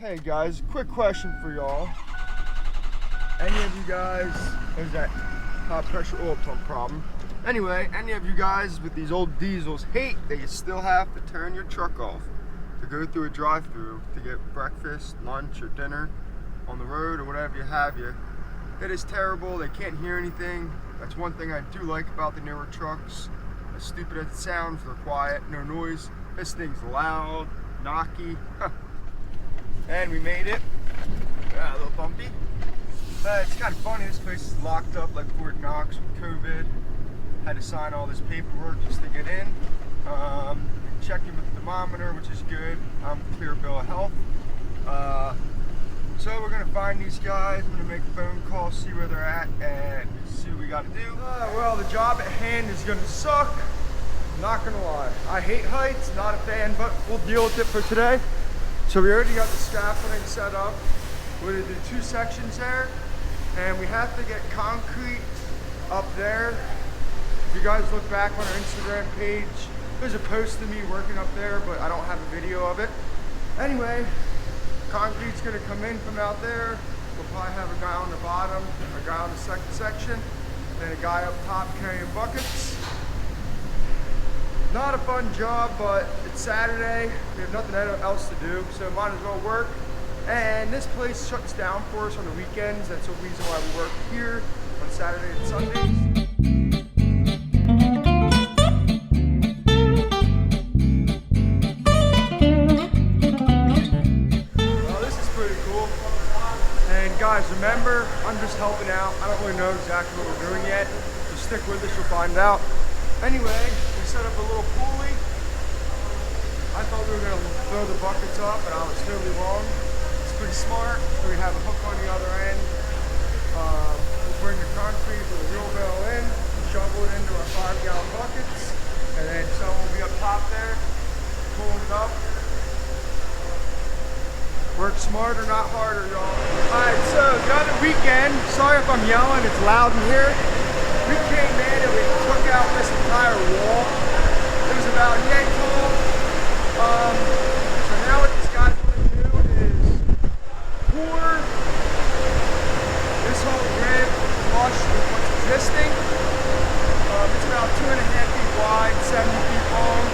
Hey guys, quick question for y'all. Any of you guys, there's that high pressure oil pump problem. Anyway, any of you guys with these old diesels hate that you still have to turn your truck off to go through a drive-through to get breakfast, lunch, or dinner on the road or whatever you have you. It is terrible, they can't hear anything. That's one thing I do like about the newer trucks. As stupid as it sounds, they're quiet, no noise. This thing's loud, knocky. And we made it. A little bumpy. It's kind of funny, this place is locked up like Fort Knox with COVID. Had to sign all this paperwork just to get in. Checking with the thermometer, which is good. Clear bill of health. So we're gonna find these guys. I'm gonna make a phone call, see where they're at, and see what we gotta do. Well, the job at hand is gonna suck. I'm not gonna lie. I hate heights, not a fan, but we'll deal with it for today. So we already got the scaffolding set up. We're gonna do 2 sections there, and we have to get concrete up there. If you guys look back on our Instagram page, there's a post of me working up there, but I don't have a video of it. Anyway, concrete's gonna come in from out there. We'll probably have a guy on the bottom, a guy on the second section, and a guy up top carrying buckets. Not a fun job, but it's Saturday. We have nothing else to do, so might as well work. And this place shuts down for us on the weekends. That's the reason why we work here on Saturday and Sundays. Well, this is pretty cool. And guys, remember, I'm just helping out. I don't really know exactly what we're doing yet. So stick with us, you'll find out. Anyway, we set up a little pulley. I thought we were going to throw the buckets up, but I was totally wrong. It's pretty smart. So we have a hook on the other end. We'll bring the concrete with a wheelbarrow in, shovel it into our 5-gallon buckets, and then someone will be up top there, pulling it up. Work smarter, not harder, y'all. Alright, so the other weekend, sorry if I'm yelling, it's loud in here. We came in and we took out this entire wall. It was about yay tall. So now what these guys want to do is pour this whole rib flush with what's existing. It's about 2.5 feet wide, 70 feet long.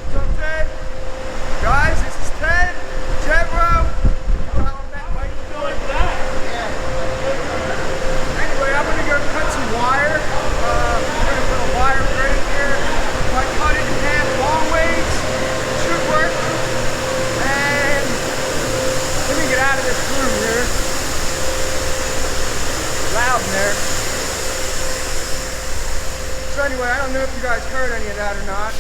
What's up, Ted? Guys, this is Ted. Ted, bro. Cut some wire. We're going to put a wire right here. If I cut it in half long ways, it should work. And let me get out of this room here. It's loud in there. So anyway, I don't know if you guys heard any of that or not,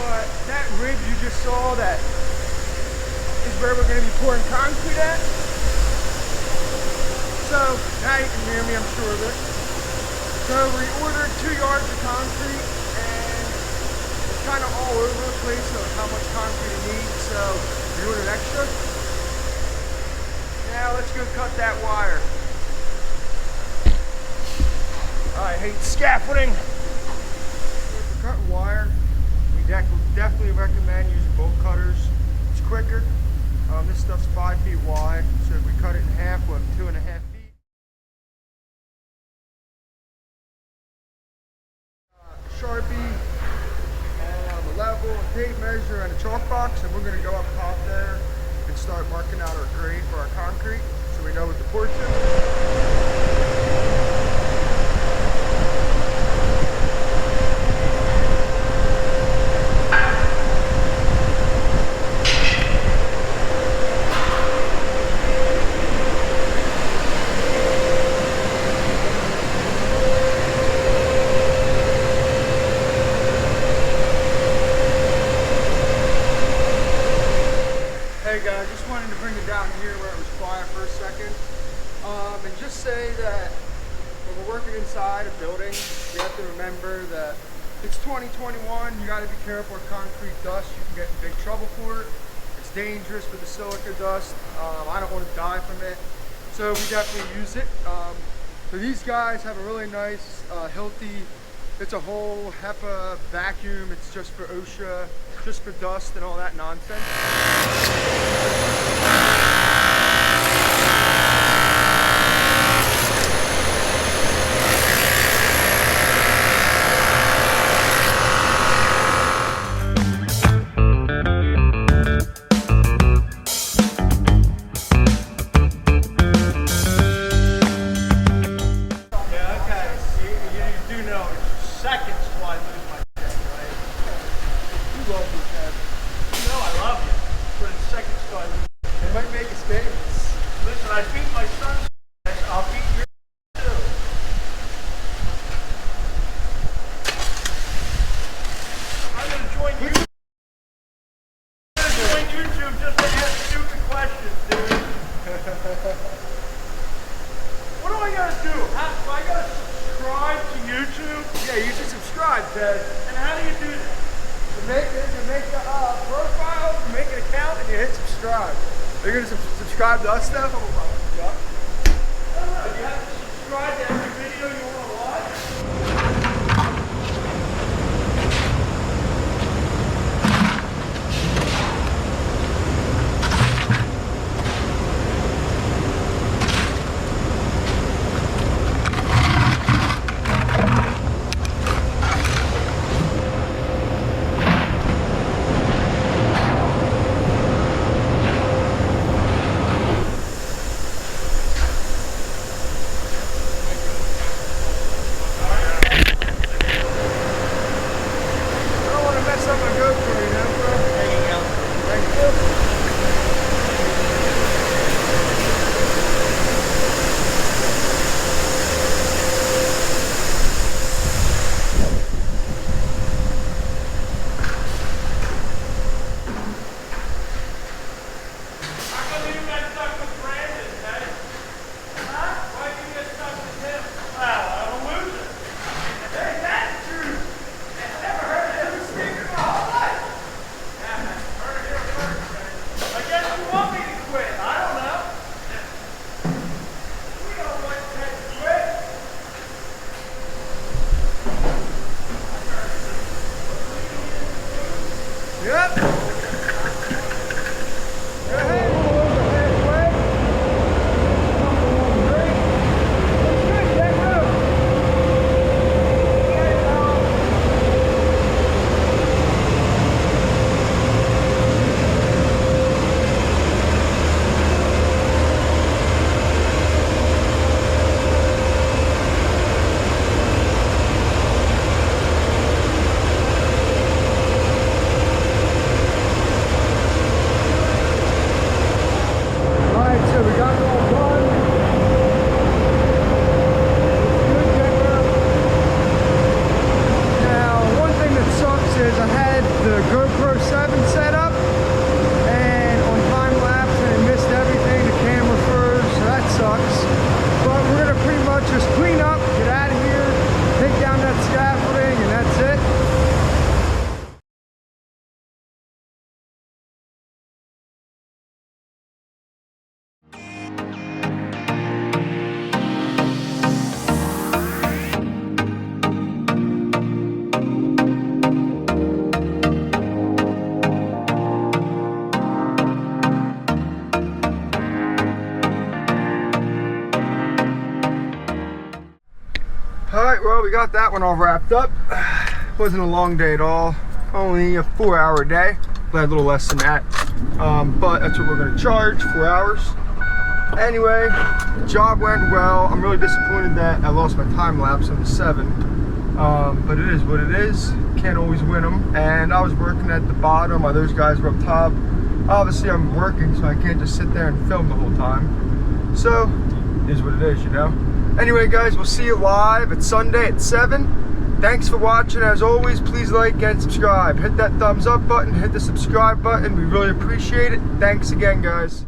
but that ridge you just saw, that is where we're going to be pouring concrete at. So now you can hear me, I'm sure of it. So we ordered 2 yards of concrete, and it's kind of all over the place of how much concrete it needs, so we ordered extra. Now let's go cut that wire. I hate scaffolding. For cutting wire, we definitely recommend using bolt cutters. It's quicker. This stuff's 5 feet wide, so if we cut it in half, we'll have 2.5 feet. Sharpie, a level, a tape measure, and a chalk box, and we're going to go up top there and start marking out our grade for our concrete so we know what to pour to. Hey guys, just wanted to bring it down here where it was quiet for a second, and just say that when we're working inside a building, you have to remember that it's 2021, you got to be careful with concrete dust. You can get in big trouble for it. It's dangerous with the silica dust. I don't want to die from it, so we definitely use it. So these guys have a really nice Hilti. It's a whole HEPA vacuum. It's just for OSHA, just for dust and all that nonsense. YouTube just to ask stupid questions, dude. What do I gotta do? Do I gotta subscribe to YouTube? Yeah, you should subscribe, Ted. And how do you do that? You make a profile, you make an account, and you hit subscribe. Are you gonna subscribe to us now? I don't know. You have to subscribe to every video you want to watch. Alright, well, we got that one all wrapped up. Wasn't a long day at all. Only a 4-hour day. Probably a little less than that. But that's what we're going to charge, 4 hours. Anyway, the job went well. I'm really disappointed that I lost my time lapse on the 7. But it is what it is. Can't always win them. And I was working at the bottom while those guys were up top. Obviously, I'm working, so I can't just sit there and film the whole time. So, it is what it is, you know? Anyway, guys, we'll see you live at Sunday at 7. Thanks for watching. As always, please like and subscribe. Hit that thumbs up button, hit the subscribe button. We really appreciate it. Thanks again, guys.